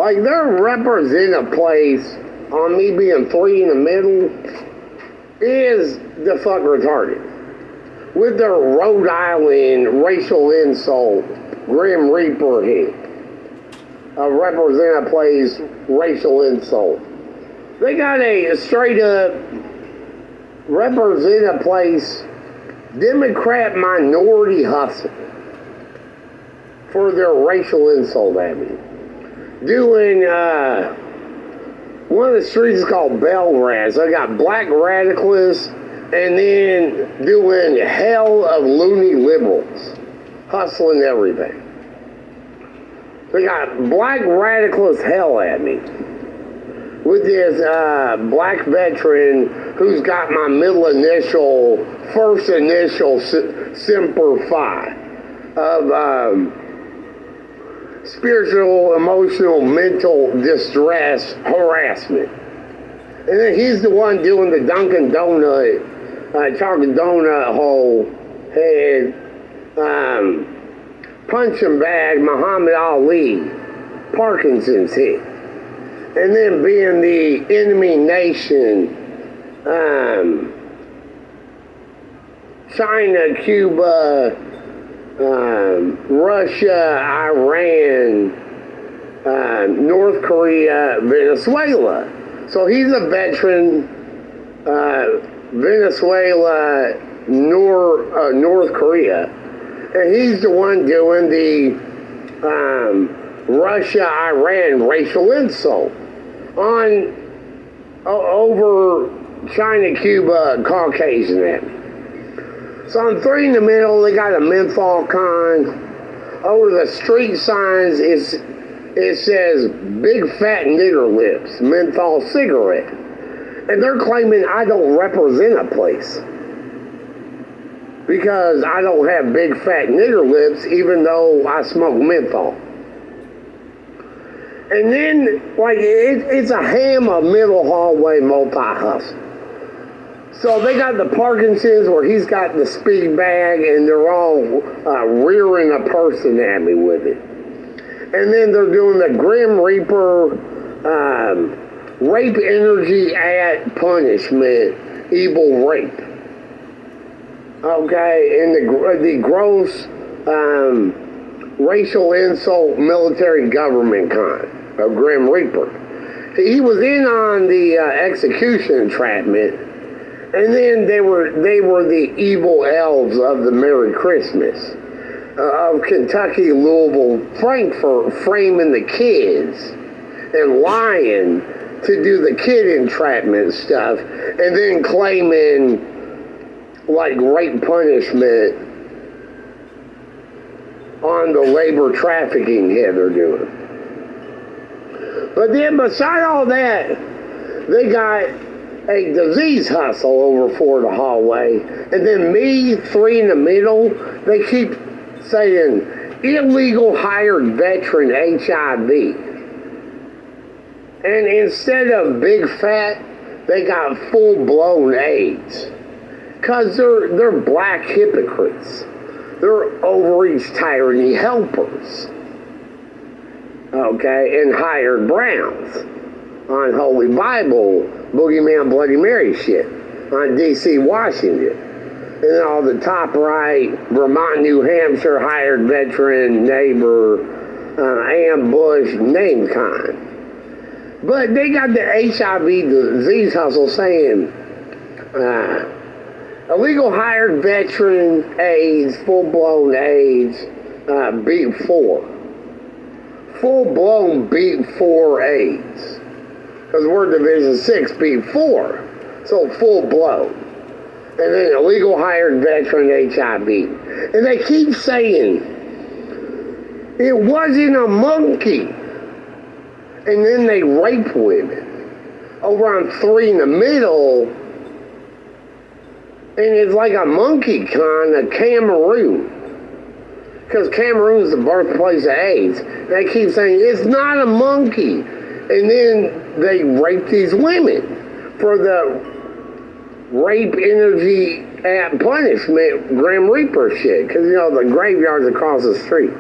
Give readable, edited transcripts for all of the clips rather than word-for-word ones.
Like, they're representing a place on me being three in the middle is the fuck retarded. With their Rhode Island racial insult, Grim Reaper hit. Represent a place racial insult. They got a straight up represent a place Democrat minority hustle for their racial insult at me. Doing one of the streets is called Bell Rats. I got black radicalists and then doing hell of loony liberals. Hustling everything. They got black radicalist hell at me. With this black veteran who's got my middle initial, first initial, Semper Fi of spiritual, emotional, mental distress, harassment. And then he's the one doing the Dunkin' Donut, chocolate donut hole head, punching bag, Muhammad Ali, Parkinson's hit. And then being the enemy nation, China, Cuba, Russia, Iran, North Korea, Venezuela. So he's a veteran, Venezuela, North Korea. And he's the one doing the Russia, Iran racial insult on over China, Cuba, Caucasian at me. So I'm three in the middle. They got a menthol con. Over the street signs, it says big fat nigger lips, menthol cigarette. And they're claiming I don't represent a place because I don't have big fat nigger lips even though I smoke menthol. And then, like, it's a ham of middle hallway multi-hustle. So they got the Parkinson's where he's got the speed bag and they're all rearing a person at me with it. And then they're doing the Grim Reaper rape energy at punishment, evil rape. Okay, and the gross racial insult military government con of Grim Reaper. He was in on the execution entrapment, and then they were the evil elves of the Merry Christmas of Kentucky, Louisville, Frankfurt, framing the kids and lying to do the kid entrapment stuff, and then claiming like rape punishment on the labor trafficking hit they're doing. But then beside all that, they got a disease hustle over for the hallway. And then me, three in the middle, they keep saying illegal hired veteran HIV. And instead of big fat, they got full-blown AIDS. Because they're black hypocrites. They're overreach tyranny helpers. Okay, and hired Browns on Holy Bible, Boogeyman Bloody Mary shit on D.C., Washington. And then all the top right, Vermont, New Hampshire, hired veteran, neighbor, ambush, name kind. But they got the HIV disease hustle saying, illegal hired veteran AIDS, full-blown AIDS, beat 4. Full-blown beat 4 AIDS. Because we're Division 6, beat 4. So full-blown. And then illegal hired veteran HIV. And they keep saying, it wasn't a monkey. And then they rape women. Over on 3 in the middle, and it's like a monkey con of Cameroon. Because Cameroon's the birthplace of AIDS. And they keep saying, it's not a monkey. And then they rape these women for the rape energy at punishment Grim Reaper shit. Because, you know, the graveyard's across the street.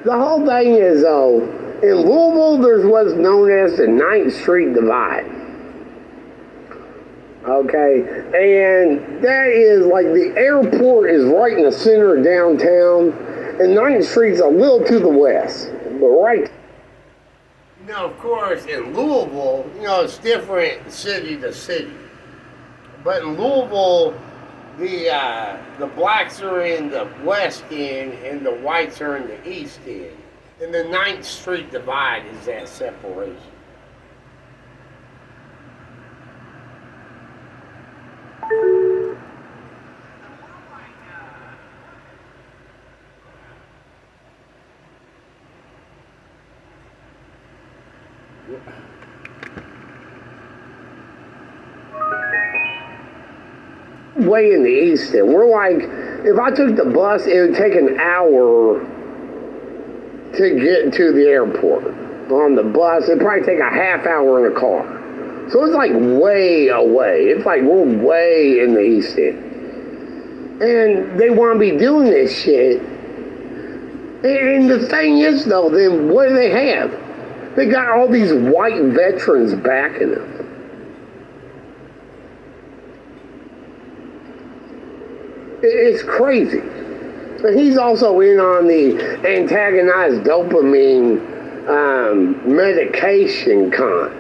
The whole thing is, though, in Louisville, there's what's known as the 9th Street Divide. Okay, and that is like the airport is right in the center of downtown, and 9th Street's a little to the west, but right. Now, of course, in Louisville, it's different city to city. But in Louisville, the blacks are in the west end and the whites are in the east end. And the 9th Street Divide is that separation. Way in the east end. We're like, if I took the bus, it would take an hour to get to the airport. On the bus, it'd probably take a half hour in a car. So it's like way away. It's like we're way in the east end. And they want to be doing this shit. And the thing is, though, then what do they have? They got all these white veterans backing them. It's crazy. But he's also in on the antagonized dopamine medication con.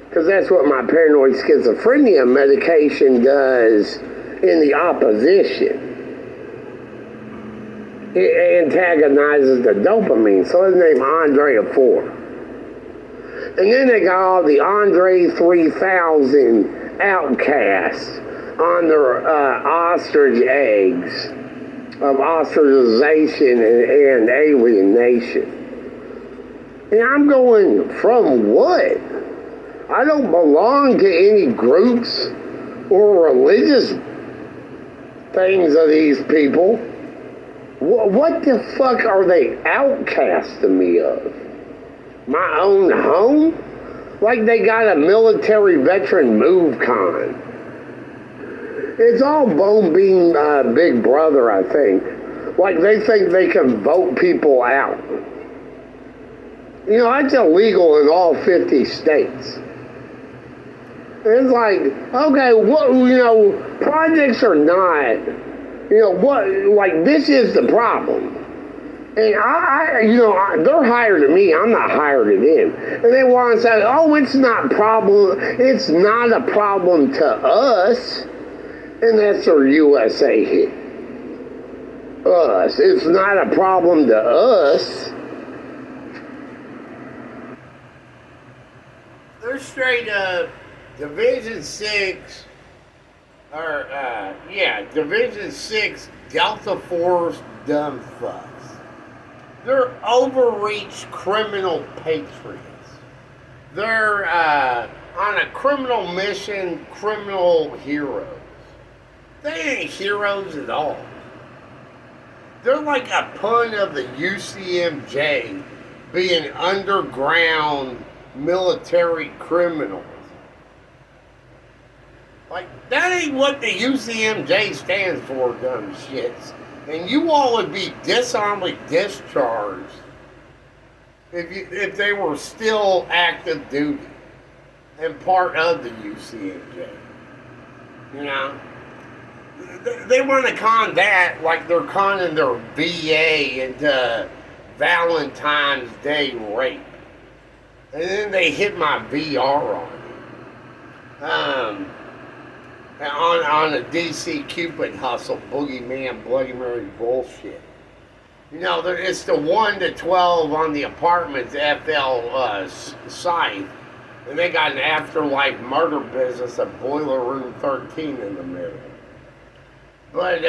Because that's what my paranoid schizophrenia medication does in the opposition. It antagonizes the dopamine. So his name Andre 4. And then they got all the Andre 3000 outcasts on their ostrich eggs of ostracization and alienation. And I'm going, from what? I don't belong to any groups or religious things of these people. What the fuck are they outcasting me of? My own home? Like they got a military veteran move con. It's all bone bean Big Brother, I think. Like they think they can vote people out. That's illegal in all 50 states. It's like, okay, what, projects or not, what, like, this is the problem. And they're higher than me, I'm not higher than them. And they want to say, oh, it's not a problem to us. And that's their USA hit. Us. It's not a problem to us. They're straight up Division 6, Division 6 Delta Force dumb fucks. They're overreach criminal patriots. They're on a criminal mission, criminal heroes. They ain't heroes at all. They're like a pun of the UCMJ being underground military criminals. Like, that ain't what the UCMJ stands for, dumb shits. And you all would be dishonorably discharged if they were still active duty and part of the UCMJ. They want to con that like they're conning their VA into Valentine's Day rape. And then they hit my VR on it. On a DC Cupid hustle, boogeyman, Bloody Mary bullshit. It's the 1 to 12 on the apartments FL site. And they got an afterlife murder business at Boiler Room 13 in the middle. But,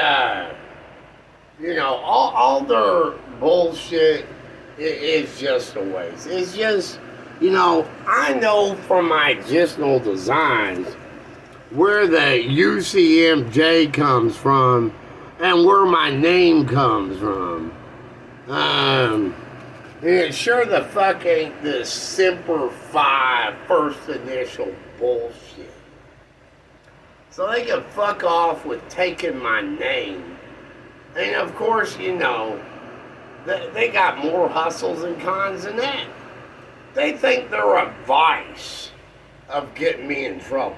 all their bullshit is just a waste. It's just, I know from my existential designs where the UCMJ comes from and where my name comes from. And it sure the fuck ain't this Semper Fi first initial bullshit. So they can fuck off with taking my name. And of course, They got more hustles and cons than that. They think they're a vice of getting me in trouble.